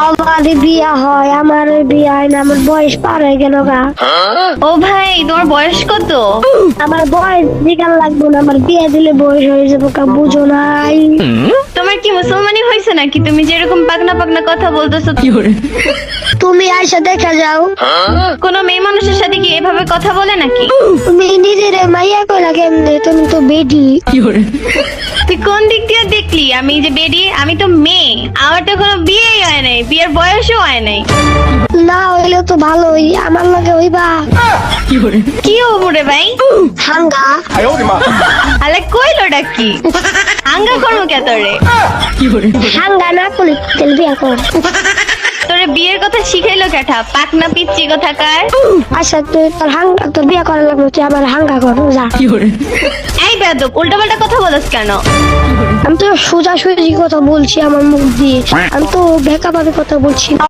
আমার বিয়া হয়, আমার বিয়া হয় না, আমার বয়স পার হয়ে গেল গা। ও ভাই, তোমার বয়স কত? আমার বয়স জিগান লাগবো না, আমার বিয়ে দিলে বয়স হয়ে যাবো কা, বুঝো নাই? তোমার কি মুসলমানি হয়েছে নাকি? তুমি যেরকম পাকনা পাকনা কথা বলতেছো। তুমি আইসা দেখা যাও। কোনো মেয়ে মানুষের সাথে কি এভাবে কথা বলে নাকি? তুমি নিজের মাইয়া কইলা কেমনে? তুমি তো বেডি। তুই কোন দিক দিয়ে দেখলি আমি যে বেডি? আমি তো মেয়ে, আমার তো কোনো বিয়েই হয় নাই, বিয়ের বয়সও হয় নাই। না হইলে তো ভালোই, আমার লাগে হইবা। কি হবো রে ভাই? হাঙ্গা। আলে কইলোটা কি? আঙ্গা করবো কে তোরে? হাঙ্গা না করলে তেল বিয়া কর। তোরে বিয়ের কথা শিখাইলো কেটা? পাকনা পিচ্ছি কোথাকার। আচ্ছা তুই তোর হাঙ্গা, তোর বিয়া করার লাগবে, তুই আমার হাঙ্গা কর যা। এই বেয়াদব, উল্টাপাল্টা কথা বলছ কেন? আমি তো সোজা সুজি কথা বলছি আমার মুখ দিয়ে, আমি তো বেকা ভাবে কথা বলছি না।